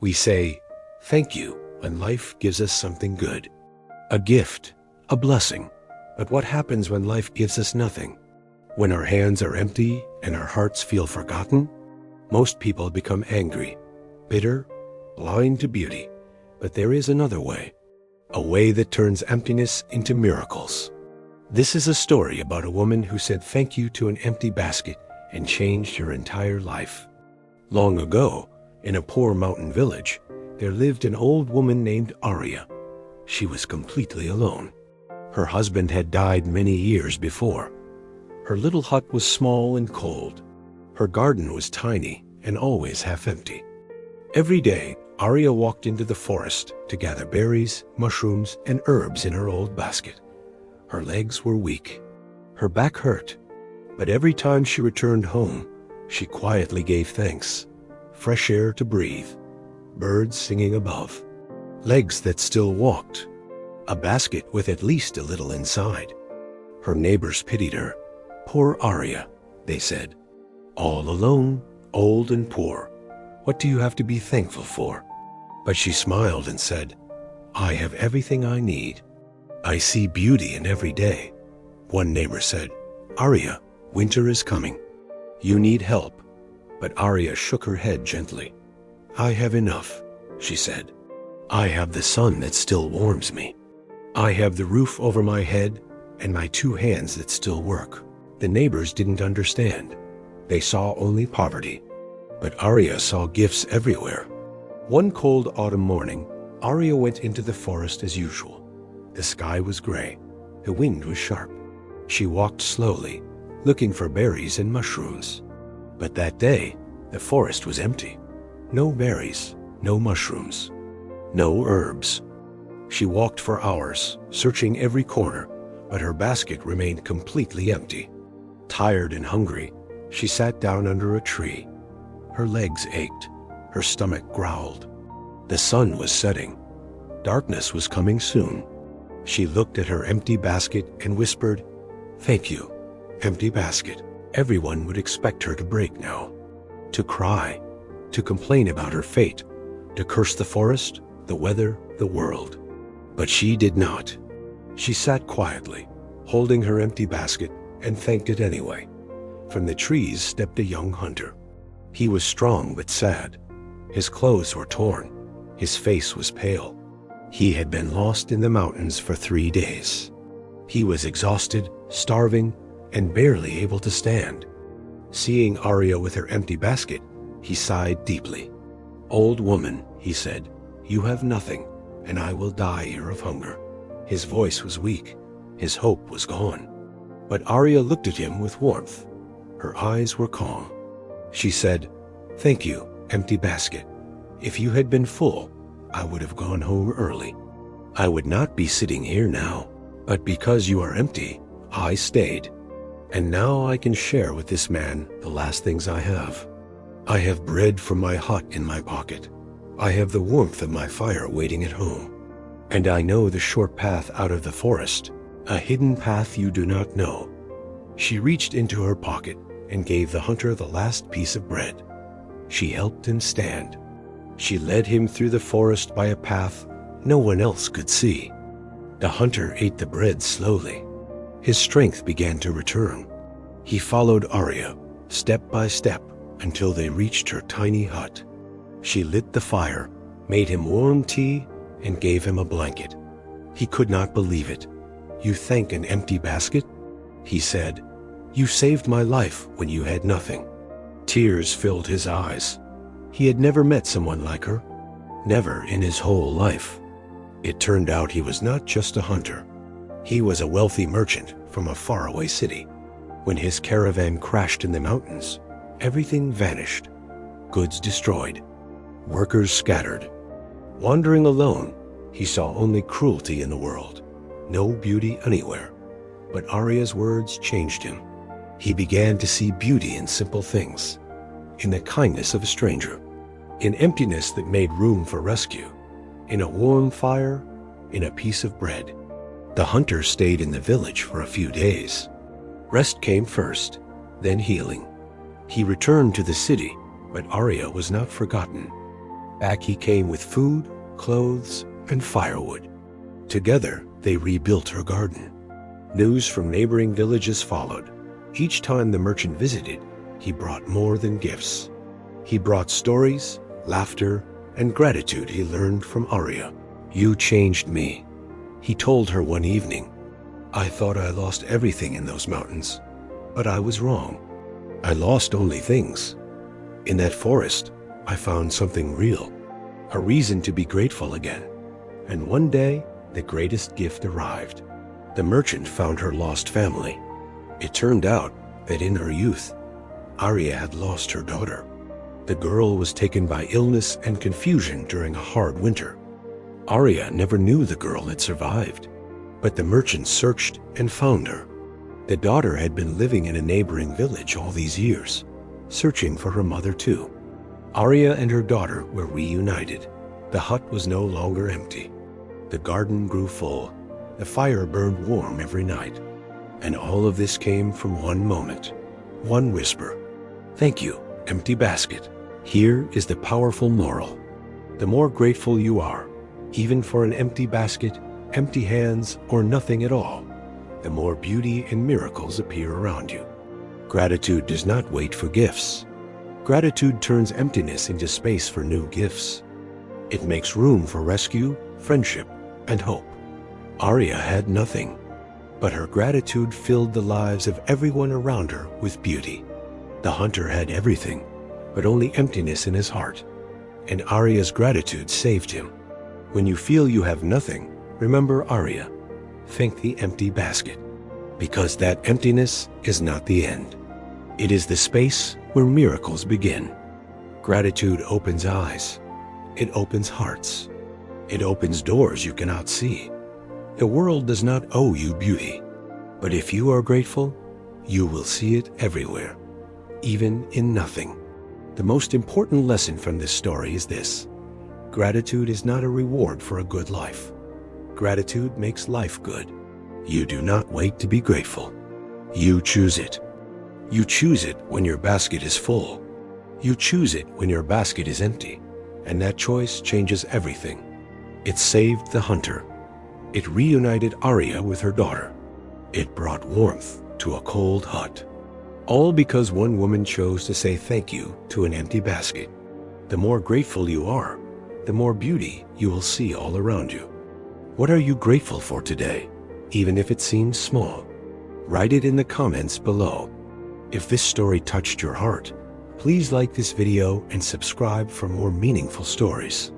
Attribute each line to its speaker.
Speaker 1: We say, thank you, when life gives us something good. A gift, a blessing. But what happens when life gives us nothing? When our hands are empty and our hearts feel forgotten? Most people become angry, bitter, blind to beauty. But there is another way. A way that turns emptiness into miracles. This is a story about a woman who said thank you to an empty basket and changed her entire life. Long ago, in a poor mountain village, there lived an old woman named Arya. She was completely alone. Her husband had died many years before. Her little hut was small and cold. Her garden was tiny and always half empty. Every day, Arya walked into the forest to gather berries, mushrooms, and herbs in her old basket. Her legs were weak. Her back hurt. But every time she returned home, she quietly gave thanks. Fresh air to breathe, birds singing above, legs that still walked, a basket with at least a little inside. Her neighbors pitied her. Poor Arya, they said. All alone, old and poor. What do you have to be thankful for? But she smiled and said, I have everything I need. I see beauty in every day. One neighbor said, Arya, winter is coming. You need help. But Arya shook her head gently. I have enough, she said. I have the sun that still warms me. I have the roof over my head and my 2 hands that still work. The neighbors didn't understand. They saw only poverty. But Arya saw gifts everywhere. One cold autumn morning, Arya went into the forest as usual. The sky was gray. The wind was sharp. She walked slowly, looking for berries and mushrooms. But that day, the forest was empty. No berries, no mushrooms, no herbs. She walked for hours, searching every corner, but her basket remained completely empty. Tired and hungry, she sat down under a tree. Her legs ached. Her stomach growled. The sun was setting. Darkness was coming soon. She looked at her empty basket and whispered, Thank you, empty basket. Everyone would expect her to break now, to cry, to complain about her fate, to curse the forest, the weather, the world. But she did not. She sat quietly, holding her empty basket, and thanked it anyway. From the trees stepped a young hunter. He was strong but sad. His clothes were torn. His face was pale. He had been lost in the mountains for 3 days. He was exhausted, starving, and barely able to stand. Seeing Arya with her empty basket, he sighed deeply. Old woman, he said, you have nothing, and I will die here of hunger. His voice was weak. His hope was gone. But Arya looked at him with warmth. Her eyes were calm. She said, Thank you, empty basket. If you had been full, I would have gone home early. I would not be sitting here now. But because you are empty, I stayed. And now I can share with this man the last things I have. I have bread from my hut in my pocket. I have the warmth of my fire waiting at home. And I know the short path out of the forest, a hidden path you do not know. She reached into her pocket and gave the hunter the last piece of bread. She helped him stand. She led him through the forest by a path no one else could see. The hunter ate the bread slowly. His strength began to return. He followed Arya, step by step, until they reached her tiny hut. She lit the fire, made him warm tea, and gave him a blanket. He could not believe it. You thank an empty basket? He said, You saved my life when you had nothing. Tears filled his eyes. He had never met someone like her. Never in his whole life. It turned out he was not just a hunter. He was a wealthy merchant from a faraway city. When his caravan crashed in the mountains, everything vanished. Goods destroyed. Workers scattered. Wandering alone, he saw only cruelty in the world. No beauty anywhere. But Arya's words changed him. He began to see beauty in simple things. In the kindness of a stranger. In emptiness that made room for rescue. In a warm fire. In a piece of bread. The hunter stayed in the village for a few days. Rest came first, then healing. He returned to the city, but Arya was not forgotten. Back he came with food, clothes, and firewood. Together, they rebuilt her garden. News from neighboring villages followed. Each time the merchant visited, he brought more than gifts. He brought stories, laughter, and gratitude he learned from Arya. "You changed me," he told her one evening. "I thought I lost everything in those mountains, but I was wrong. I lost only things. In that forest, I found something real, a reason to be grateful again." And one day, the greatest gift arrived. The merchant found her lost family. It turned out that in her youth, Arya had lost her daughter. The girl was taken by illness and confusion during a hard winter. Arya never knew the girl had survived, but the merchant searched and found her. The daughter had been living in a neighboring village all these years, searching for her mother too. Arya and her daughter were reunited. The hut was no longer empty. The garden grew full. The fire burned warm every night. And all of this came from one moment, one whisper. "Thank you, empty basket." Here is the powerful moral. The more grateful you are, even for an empty basket, empty hands, or nothing at all, the more beauty and miracles appear around you. Gratitude does not wait for gifts. Gratitude turns emptiness into space for new gifts. It makes room for rescue, friendship, and hope. Arya had nothing, but her gratitude filled the lives of everyone around her with beauty. The hunter had everything, but only emptiness in his heart, and Arya's gratitude saved him. When you feel you have nothing, remember Arya. Think the empty basket, because that emptiness is not the end. It is the space where miracles begin. Gratitude opens eyes. It opens hearts. It opens doors you cannot see. The world does not owe you beauty, but if you are grateful, you will see it everywhere, even in nothing. The most important lesson from this story is this: gratitude is not a reward for a good life. Gratitude makes life good. You do not wait to be grateful. You choose it. You choose it when your basket is full. You choose it when your basket is empty, and that choice changes everything. It saved the hunter. It reunited Arya with her daughter. It brought warmth to a cold hut. All because one woman chose to say thank you to an empty basket. The more grateful you are, the more beauty you will see all around you. What are you grateful for today, even if it seems small? Write it in the comments below. If this story touched your heart, please like this video and subscribe for more meaningful stories.